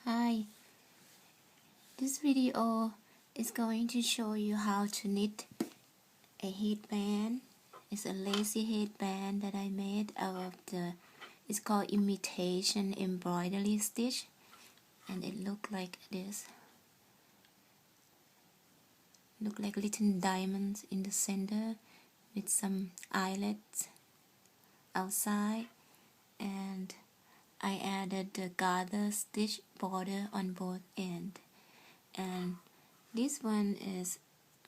Hi, this video is going to show you how to knit a headband. It's a lacy headband that I made out of it's called imitation embroidery stitch, and it look like this. Look like little diamonds in the center with some eyelets outside, and I added the gather stitch border on both ends. And this one is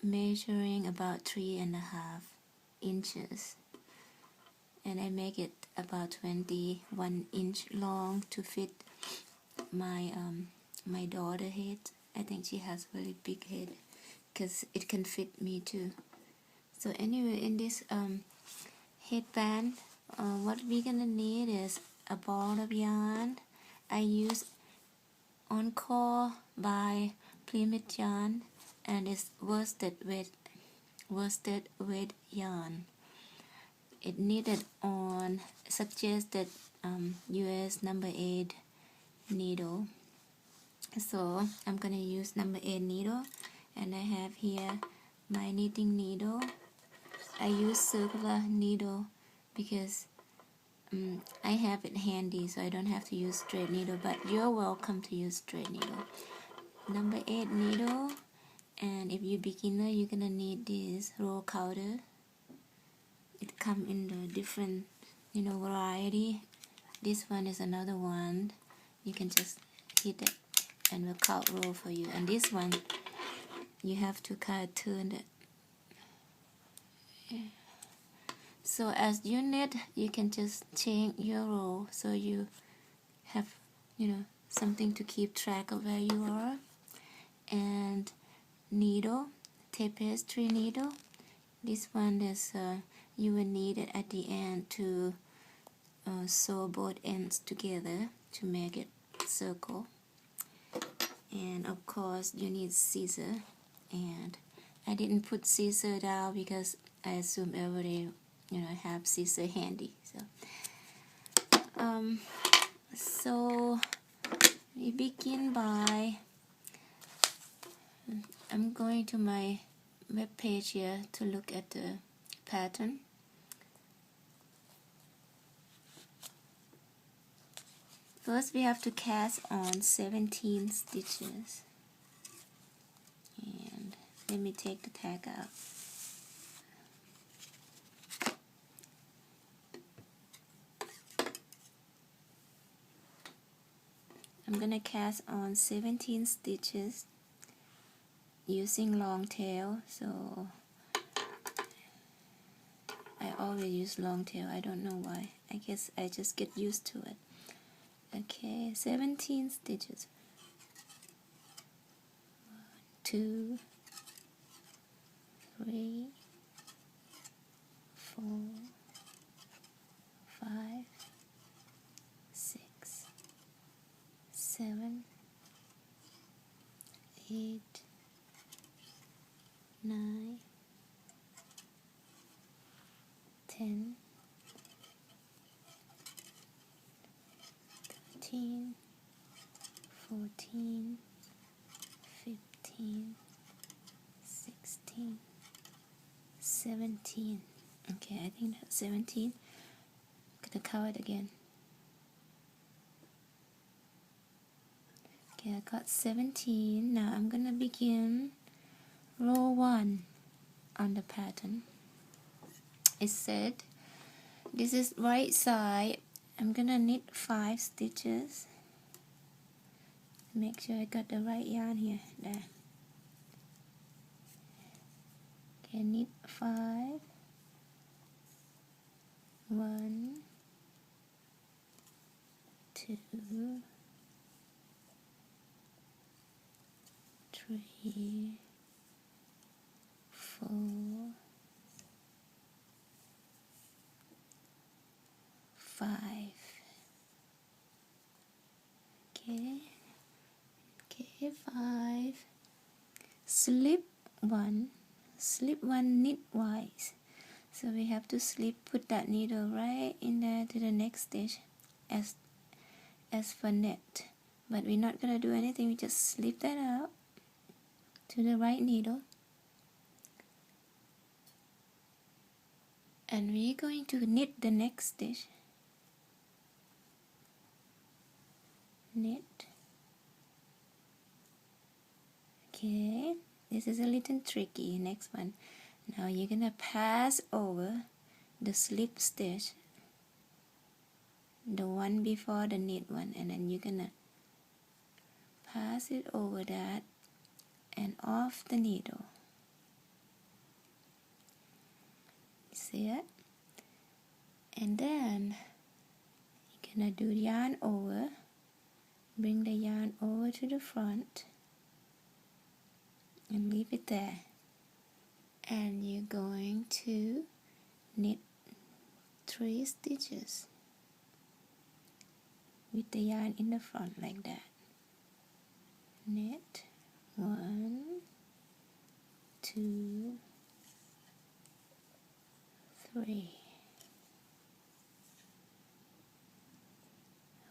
measuring about 3.5 inches, and I make it about 21 inch long to fit my my daughter head. I think she has really big head because it can fit me too. So anyway, in this headband, what we're gonna need is a ball of yarn. I use Encore by Plymouth yarn, and it's worsted weight yarn. It knitted on suggested US number 8 needle. So I'm gonna use number 8 needle, and I have here my knitting needle. I use circular needle because I have it handy, so I don't have to use straight needle, but you're welcome to use straight needle. Number 8 needle, and if you're beginner, you're gonna need this roll counter. It comes in the different variety. This one is another one. You can just hit it and will count roll for you. And this one you have to kind of turn it. So as you knit, you can just change your roll so you have something to keep track of where you are. And needle, tapestry needle. This one is you will need it at the end to sew both ends together to make it circle. And of course you need scissor, and I didn't put scissor down because I assume everybody have scissor handy. So we begin by I'm going to my web page here to look at the pattern. First we have to cast on 17 stitches, and let me take the tag out. I'm gonna cast on 17 stitches using long tail, so I always use long tail. I don't know why. I guess I just get used to it. Okay, 17 stitches. 1, 2, 3, 4, 5, 6, 7, 8, 9, 10, 13, 14, 15, 16, 17. Okay, I think that's 17. I'm gonna count it again. Okay, I got 17. Now I'm gonna begin row 1 on the pattern. It said this is right side. I'm gonna knit 5 stitches. Make sure I got the right yarn here. There. Okay, knit 5. 1, 2, 3, 4, 5. Okay, 5. Slip 1, knit wise. So we have to put that needle right in there to the next stitch as for net. but we're not gonna do anything. We just slip that out to the right needle, and we're going to knit the next stitch. Knit. Okay, this is a little tricky. Next one. Now you're gonna pass over the slip stitch, the one before the knit one, and then you're gonna pass it over that and off the needle. See it? And then you're gonna do yarn over, bring the yarn over to the front and leave it there, and you're going to knit 3 stitches with the yarn in the front like that. Knit 1, 2, 3.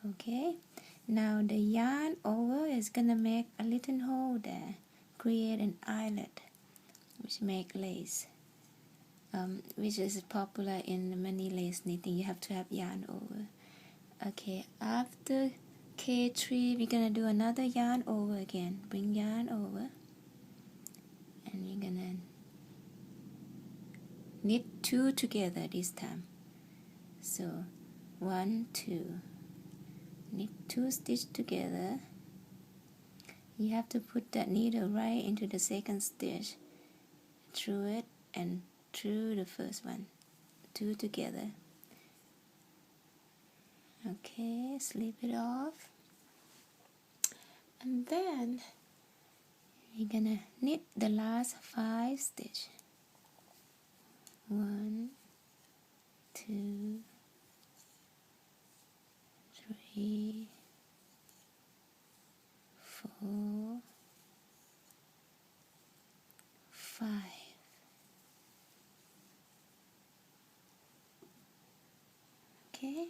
Okay, now the yarn over is gonna make a little hole there, create an eyelet, which make lace, which is popular in many lace knitting. You have to have yarn over. Okay, after K3 we're gonna do another yarn over again. Bring yarn over, and you're gonna knit 2 together this time. So 1, 2, knit 2 stitch together. You have to put that needle right into the second stitch, through it and through the first one, 2 together. Okay, slip it off, and then we're gonna knit the last 5 stitch. 1, 2, 3, 4, 5. Okay,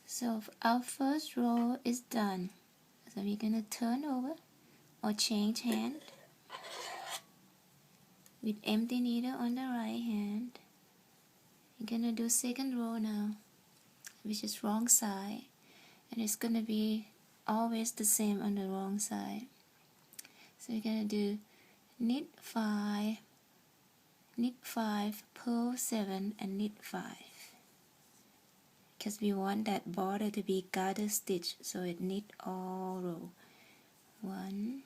so our first row is done. So we're gonna turn over or change hand with empty needle on the right hand. You're gonna do second row now, which is wrong side, and it's gonna be always the same on the wrong side. So you're gonna do knit 5, purl 7, and knit 5, because we want that border to be garter stitch, so it knit all row. 1,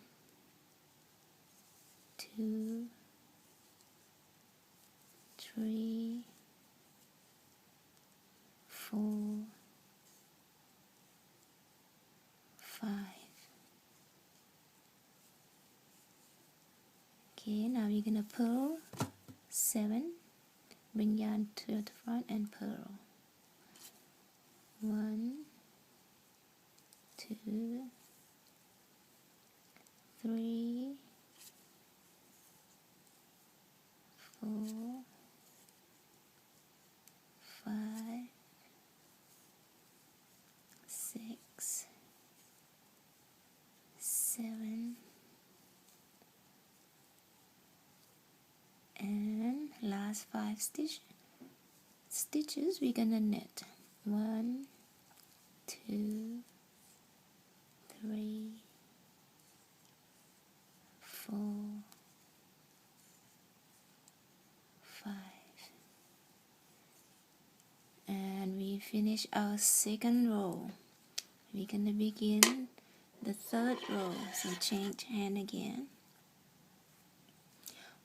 2, 3, 4, 5. Okay, now we're gonna purl 7, bring yarn to the front and purl. 1, 2, 3, 4, 5, 6, 7, and last 5 stitches we're gonna knit. 1, 2, 3, 4, 5, and we finish our second row. We're gonna begin the third row, so change hand again.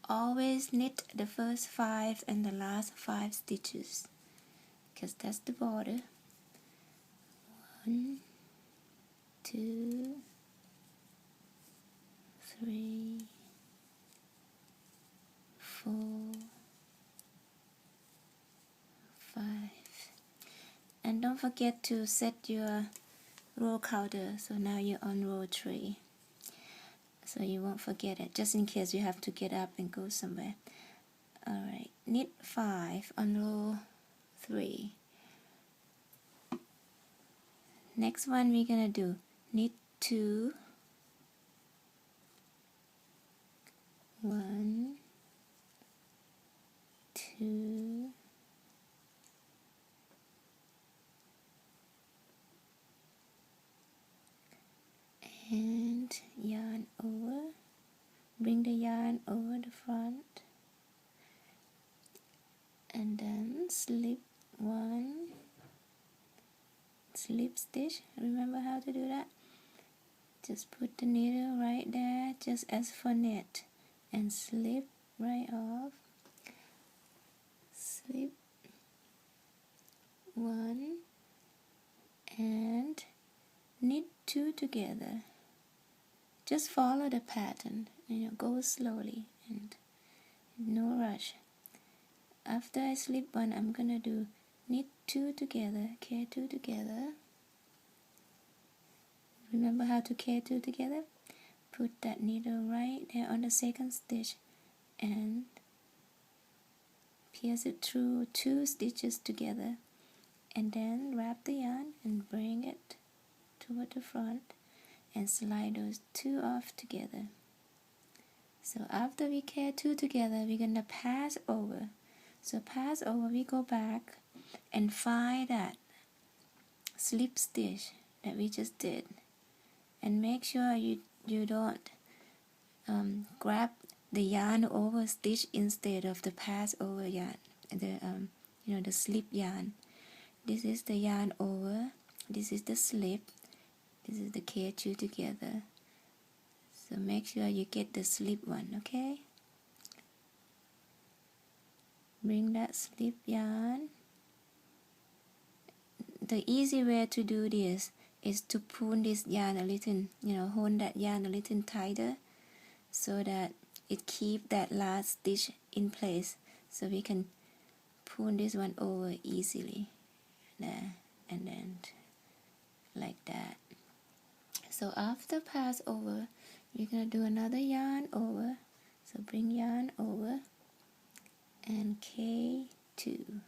Always knit the first 5 and the last 5 stitches, because that's the border. 1, 2, 3, 4, 5, and don't forget to set your row counter, so now you're on row 3, so you won't forget it, just in case you have to get up and go somewhere. Alright, knit 5 on row 3, Next one we're gonna do knit 2, 1, 2, and yarn over, bring the yarn over the front, and then slip 1, slip stitch. Remember how to do that? Just put the needle right there, just as for knit, and slip right off, slip 1, and knit 2 together. Just follow the pattern, go slowly and no rush. After I slip 1, I'm gonna do knit 2 together, carry 2 together. Remember how to carry 2 together? Put that needle right there on the second stitch and pierce it through 2 stitches together, and then wrap the yarn and bring it toward the front and slide those 2 off together. So after we carry 2 together, we're gonna pass over. So pass over, we go back and find that slip stitch that we just did, and make sure you don't grab the yarn over stitch instead of the pass over yarn, the slip yarn. This is the yarn over, this is the slip, this is the carry 2 together. So make sure you get the slip one, okay? Bring that slip yarn. The easy way to do this is to pull this yarn a little, hold that yarn a little tighter so that it keep that last stitch in place. So we can pull this one over easily. There, and then like that. So after pass over, you're gonna do another yarn over. So bring yarn over and K2,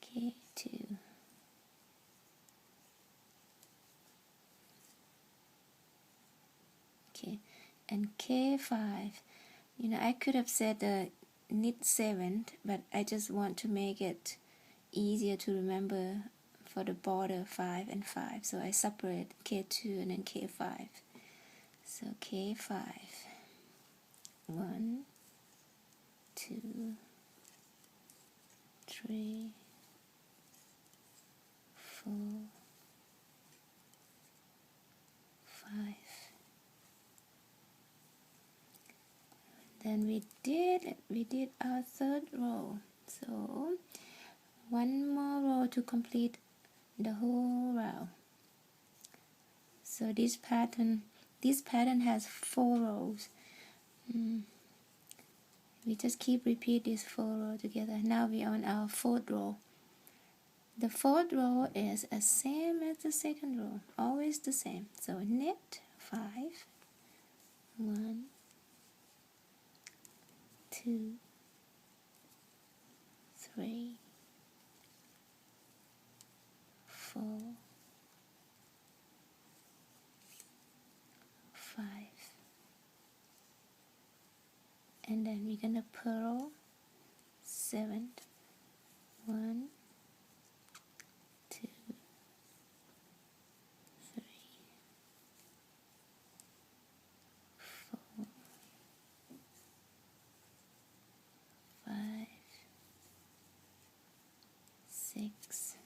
K2, okay, and K5. I could have said knit 7, but I just want to make it easier to remember for the border 5 and 5, so I separate K2 and then K5. So K5, 1, 2, 3, 4, 5. Then we did our third row, so one more row to complete the whole row. So this pattern has 4 rows. We just keep repeat this 4 rows together. Now we're on our 4th row. The 4th row is the same as the 2nd row, always the same. So knit 5, 1, 2, 3, 4, 5, and then we're gonna purl 7, 1, 2, 3, 4, 5, 6,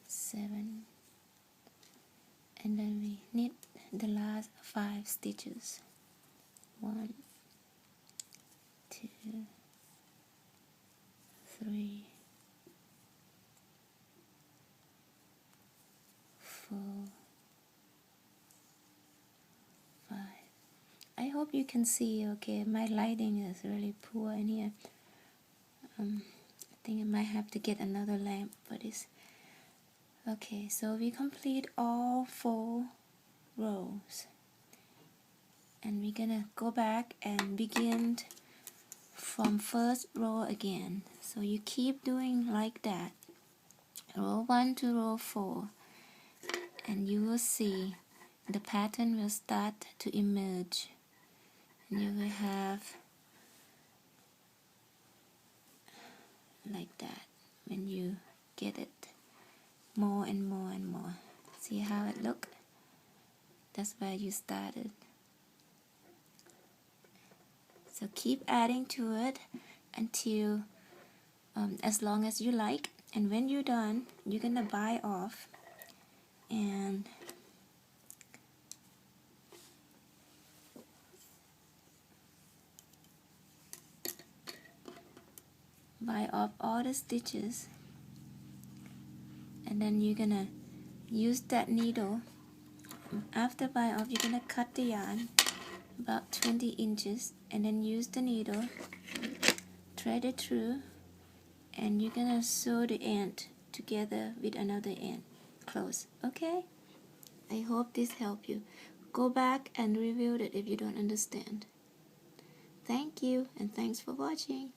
7, and then we knit the last 5 stitches. 1, 2, 3, 4, 5. I hope you can see okay. My lighting is really poor in here. I think I might have to get another lamp for this. Okay, so we complete all 4 rows, and we're gonna go back and begin from first row again. So you keep doing like that, row 1 to row 4, and you will see the pattern will start to emerge, and you will have like that when you get it more and more and more. See how it look? That's where you started. So keep adding to it until as long as you like, and when you're done, you're gonna buy off and buy off all the stitches, and then you're gonna use that needle. After buy off, you're gonna cut the yarn about 20 inches, and then use the needle, thread it through, and you're gonna sew the end together with another end close. Okay, I hope this helped you. Go back and review it if you don't understand. Thank you, and thanks for watching.